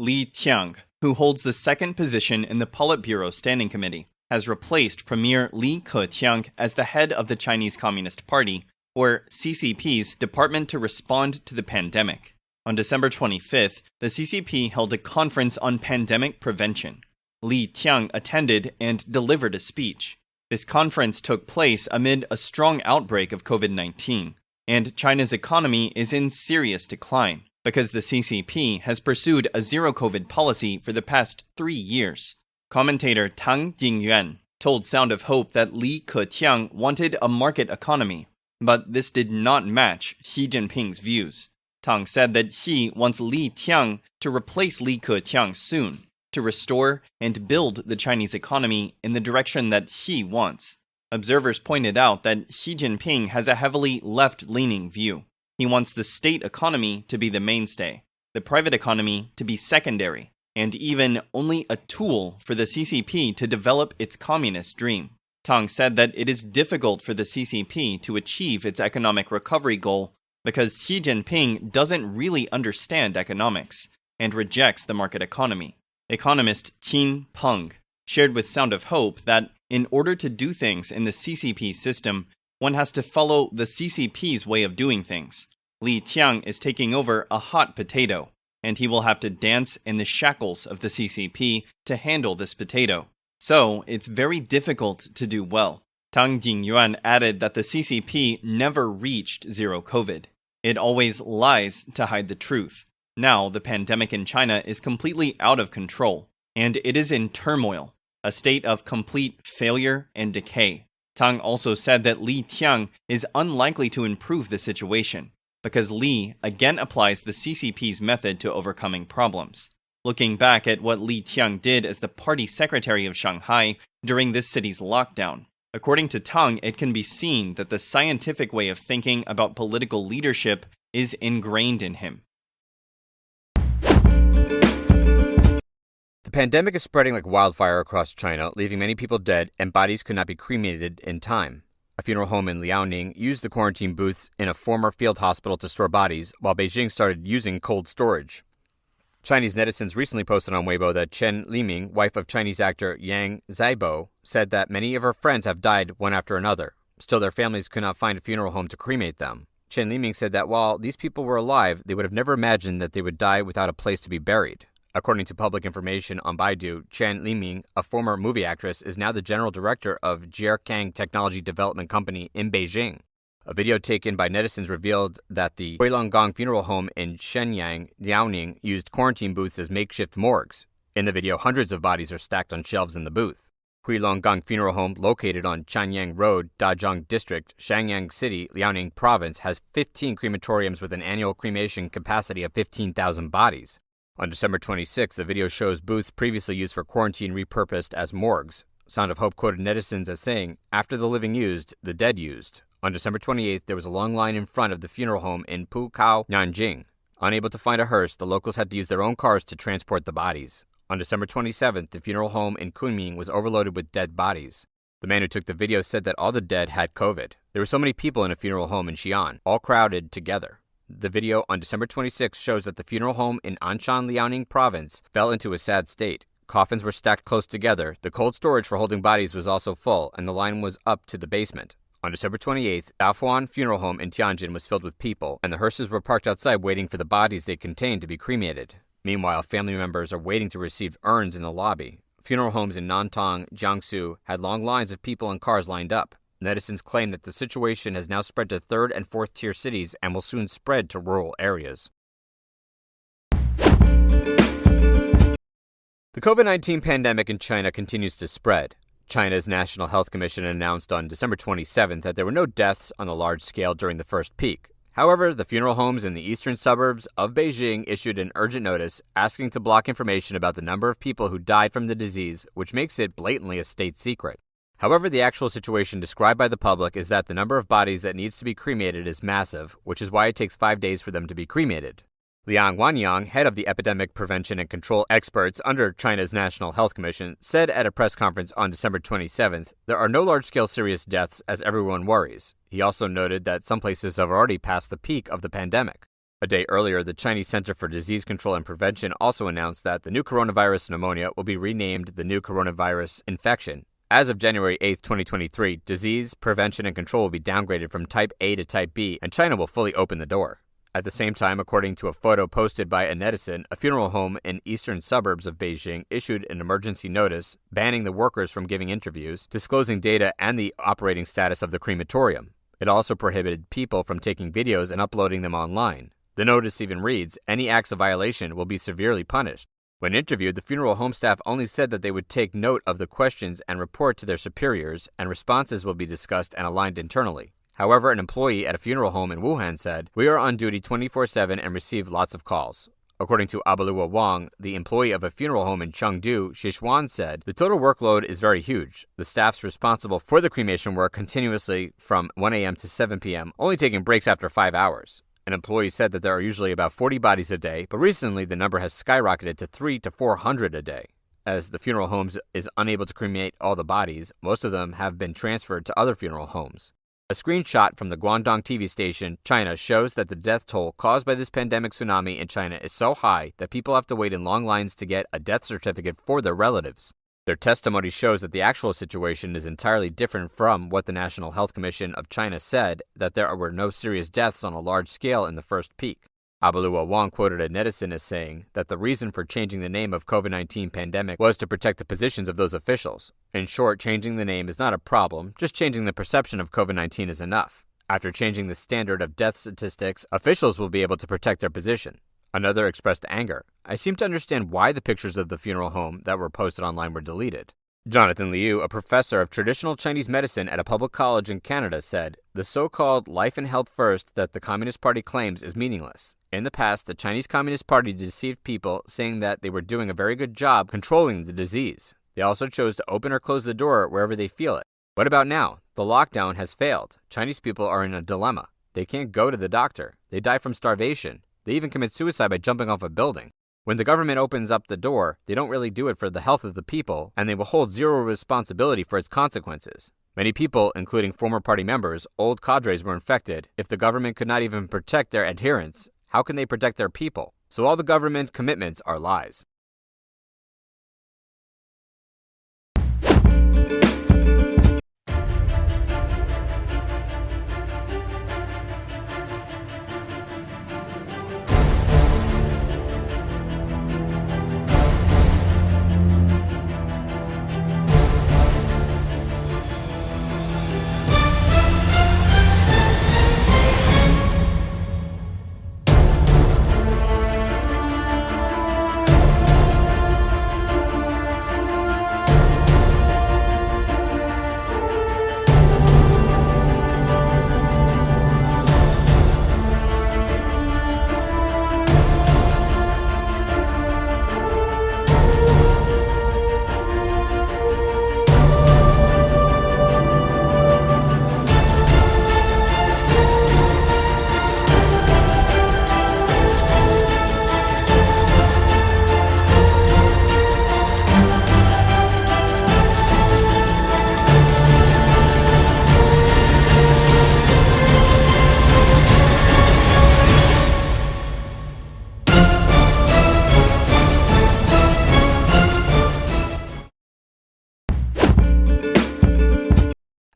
Li Qiang, who holds the second position in the Politburo Standing Committee, has replaced Premier Li Keqiang as the head of the Chinese Communist Party, or CCP's Department to Respond to the Pandemic. On December 25th, the CCP held a conference on pandemic prevention. Li Qiang attended and delivered a speech. This conference took place amid a strong outbreak of COVID-19, and China's economy is in serious decline because the CCP has pursued a zero-COVID policy for the past 3 years. Commentator Tang Jingyuan told Sound of Hope that Li Keqiang wanted a market economy, but this did not match Xi Jinping's views. Tang said that Xi wants Li Qiang to replace Li Keqiang soon, to restore and build the Chinese economy in the direction that Xi wants. Observers pointed out that Xi Jinping has a heavily left-leaning view. He wants the state economy to be the mainstay, the private economy to be secondary, and even only a tool for the CCP to develop its communist dream. Tang said that it is difficult for the CCP to achieve its economic recovery goal because Xi Jinping doesn't really understand economics and rejects the market economy. Economist Qin Peng shared with Sound of Hope that in order to do things in the CCP system, one has to follow the CCP's way of doing things. Li Qiang is taking over a hot potato, and he will have to dance in the shackles of the CCP to handle this potato. So, it's very difficult to do well. Tang Jingyuan added that the CCP never reached zero COVID. It always lies to hide the truth. Now, the pandemic in China is completely out of control, and it is in turmoil, a state of complete failure and decay. Tang also said that Li Qiang is unlikely to improve the situation, because Li again applies the CCP's method to overcoming problems. Looking back at what Li Qiang did as the party secretary of Shanghai during this city's lockdown, according to Tang, it can be seen that the scientific way of thinking about political leadership is ingrained in him. The pandemic is spreading like wildfire across China, leaving many people dead, and bodies could not be cremated in time. A funeral home in Liaoning used the quarantine booths in a former field hospital to store bodies, while Beijing started using cold storage. Chinese netizens recently posted on Weibo that Chen Liming, wife of Chinese actor Yang Zibo, said that many of her friends have died one after another. Still, their families could not find a funeral home to cremate them. Chen Liming said that while these people were alive, they would have never imagined that they would die without a place to be buried. According to public information on Baidu, Chen Liming, a former movie actress, is now the general director of Jiekang Technology Development Company in Beijing. A video taken by netizens revealed that the Huilonggang Funeral Home in Shenyang, Liaoning, used quarantine booths as makeshift morgues. In the video, hundreds of bodies are stacked on shelves in the booth. Huilonggang Funeral Home, located on Chanyang Road, Dazhong District, Shenyang City, Liaoning Province, has 15 crematoriums with an annual cremation capacity of 15,000 bodies. On December 26, the video shows booths previously used for quarantine repurposed as morgues. Sound of Hope quoted netizens as saying, "After the living used, the dead used." On December 28th, there was a long line in front of the funeral home in Pukao, Nanjing. Unable to find a hearse, the locals had to use their own cars to transport the bodies. On December 27th, the funeral home in Kunming was overloaded with dead bodies. The man who took the video said that all the dead had COVID. There were so many people in a funeral home in Xi'an, all crowded together. The video on December 26 shows that the funeral home in Anshan, Liaoning Province fell into a sad state. Coffins were stacked close together, the cold storage for holding bodies was also full, and the line was up to the basement. On December 28th, Daofuan Funeral Home in Tianjin was filled with people, and the hearses were parked outside waiting for the bodies they contained to be cremated. Meanwhile, family members are waiting to receive urns in the lobby. Funeral homes in Nantong, Jiangsu had long lines of people and cars lined up. Netizens claim that the situation has now spread to third and fourth tier cities and will soon spread to rural areas. The COVID-19 pandemic in China continues to spread. China's National Health Commission announced on December 27th that there were no deaths on a large scale during the first peak. However, the funeral homes in the eastern suburbs of Beijing issued an urgent notice asking to block information about the number of people who died from the disease, which makes it blatantly a state secret. However, the actual situation described by the public is that the number of bodies that needs to be cremated is massive, which is why it takes 5 days for them to be cremated. Liang Wanyang, head of the Epidemic Prevention and Control Experts under China's National Health Commission, said at a press conference on December 27th, there are no large-scale serious deaths as everyone worries. He also noted that some places have already passed the peak of the pandemic. A day earlier, the Chinese Center for Disease Control and Prevention also announced that the new coronavirus pneumonia will be renamed the new coronavirus infection. As of January 8, 2023, disease, prevention, and control will be downgraded from Type A to Type B, and China will fully open the door. At the same time, according to a photo posted by a netizen, a funeral home in eastern suburbs of Beijing issued an emergency notice banning the workers from giving interviews, disclosing data and the operating status of the crematorium. It also prohibited people from taking videos and uploading them online. The notice even reads, "Any acts of violation will be severely punished." When interviewed, the funeral home staff only said that they would take note of the questions and report to their superiors, and responses will be discussed and aligned internally. However, an employee at a funeral home in Wuhan said, "We are on duty 24/7 and receive lots of calls." According to Abalua Wang, the employee of a funeral home in Chengdu, Sichuan said, "The total workload is very huge. The staff's responsible for the cremation work continuously from 1 a.m. to 7 p.m., only taking breaks after 5 hours. An employee said that there are usually about 40 bodies a day, but recently the number has skyrocketed to 300 to 400 a day. As the funeral homes is unable to cremate all the bodies, most of them have been transferred to other funeral homes. A screenshot from the Guangdong TV station, China, shows that the death toll caused by this pandemic tsunami in China is so high that people have to wait in long lines to get a death certificate for their relatives. Their testimony shows that the actual situation is entirely different from what the National Health Commission of China said, that there were no serious deaths on a large scale in the first peak. Abalua Wang quoted a netizen as saying that the reason for changing the name of COVID-19 pandemic was to protect the positions of those officials. In short, changing the name is not a problem, just changing the perception of COVID-19 is enough. After changing the standard of death statistics, officials will be able to protect their position. Another expressed anger. "I seem to understand why the pictures of the funeral home that were posted online were deleted." Jonathan Liu, a professor of traditional Chinese medicine at a public college in Canada, said, "The so-called life and health first that the Communist Party claims is meaningless. In the past, the Chinese Communist Party deceived people, saying that they were doing a very good job controlling the disease. They also chose to open or close the door wherever they feel it. What about now? The lockdown has failed. Chinese people are in a dilemma. They can't go to the doctor. They die from starvation. They even commit suicide by jumping off a building. When the government opens up the door, they don't really do it for the health of the people, and they will hold zero responsibility for its consequences. Many people, including former party members, old cadres, were infected. If the government could not even protect their adherents, how can they protect their people? So all the government commitments are lies."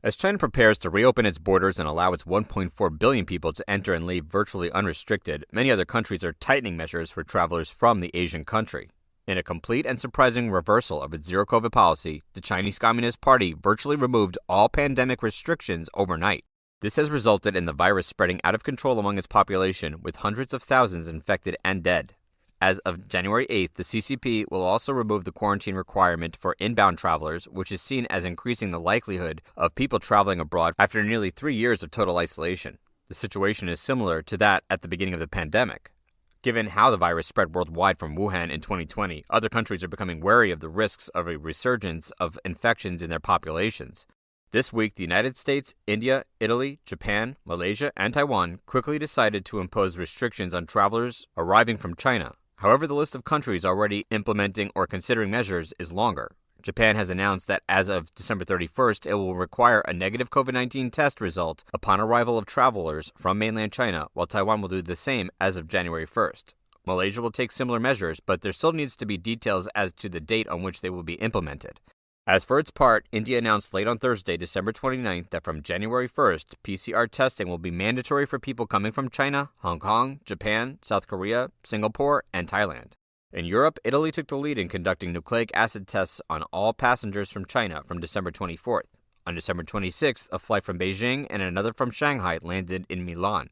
As China prepares to reopen its borders and allow its 1.4 billion people to enter and leave virtually unrestricted, many other countries are tightening measures for travelers from the Asian country. In a complete and surprising reversal of its zero-COVID policy, the Chinese Communist Party virtually removed all pandemic restrictions overnight. This has resulted in the virus spreading out of control among its population, with hundreds of thousands infected and dead. As of January 8th, the CCP will also remove the quarantine requirement for inbound travelers, which is seen as increasing the likelihood of people traveling abroad after nearly 3 years of total isolation. The situation is similar to that at the beginning of the pandemic. Given how the virus spread worldwide from Wuhan in 2020, other countries are becoming wary of the risks of a resurgence of infections in their populations. This week, the United States, India, Italy, Japan, Malaysia, and Taiwan quickly decided to impose restrictions on travelers arriving from China. However, the list of countries already implementing or considering measures is longer. Japan has announced that as of December 31st, it will require a negative COVID-19 test result upon arrival of travelers from mainland China, while Taiwan will do the same as of January 1st. Malaysia will take similar measures, but there still needs to be details as to the date on which they will be implemented. As for its part, India announced late on Thursday, December 29th, that from January 1st, PCR testing will be mandatory for people coming from China, Hong Kong, Japan, South Korea, Singapore, and Thailand. In Europe, Italy took the lead in conducting nucleic acid tests on all passengers from China from December 24th. On December 26th, a flight from Beijing and another from Shanghai landed in Milan.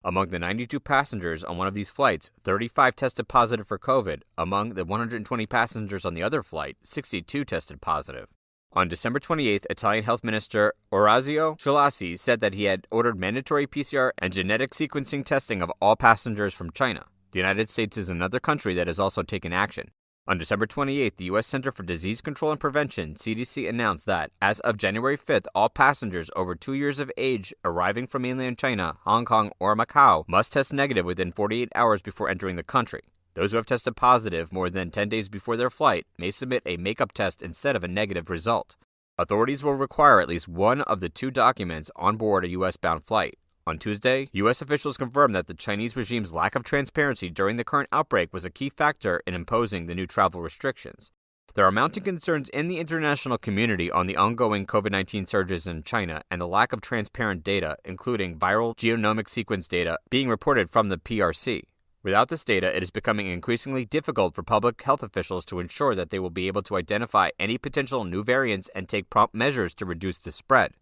Among the 92 passengers on one of these flights, 35 tested positive for COVID. Among the 120 passengers on the other flight, 62 tested positive. On December 28th, Italian Health Minister Orazio Schilassi said that he had ordered mandatory PCR and genetic sequencing testing of all passengers from China. The United States is another country that has also taken action. On December 28th, the U.S. Center for Disease Control and Prevention, CDC, announced that, as of January 5th, all passengers over 2 years of age arriving from mainland China, Hong Kong, or Macau must test negative within 48 hours before entering the country. Those who have tested positive more than 10 days before their flight may submit a makeup test instead of a negative result. Authorities will require at least one of the two documents on board a U.S.-bound flight. On Tuesday, U.S. officials confirmed that the Chinese regime's lack of transparency during the current outbreak was a key factor in imposing the new travel restrictions. There are mounting concerns in the international community on the ongoing COVID-19 surges in China and the lack of transparent data, including viral genomic sequence data being reported from the PRC. Without this data, it is becoming increasingly difficult for public health officials to ensure that they will be able to identify any potential new variants and take prompt measures to reduce the spread.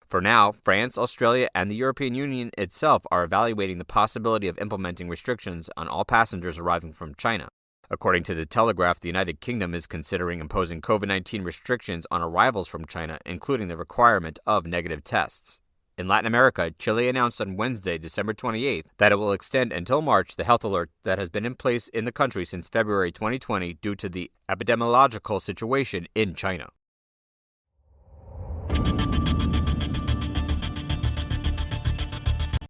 For now, France, Australia, and the European Union itself are evaluating the possibility of implementing restrictions on all passengers arriving from China. According to The Telegraph, the United Kingdom is considering imposing COVID-19 restrictions on arrivals from China, including the requirement of negative tests. In Latin America, Chile announced on Wednesday, December 28th, that it will extend until March the health alert that has been in place in the country since February 2020 due to the epidemiological situation in China.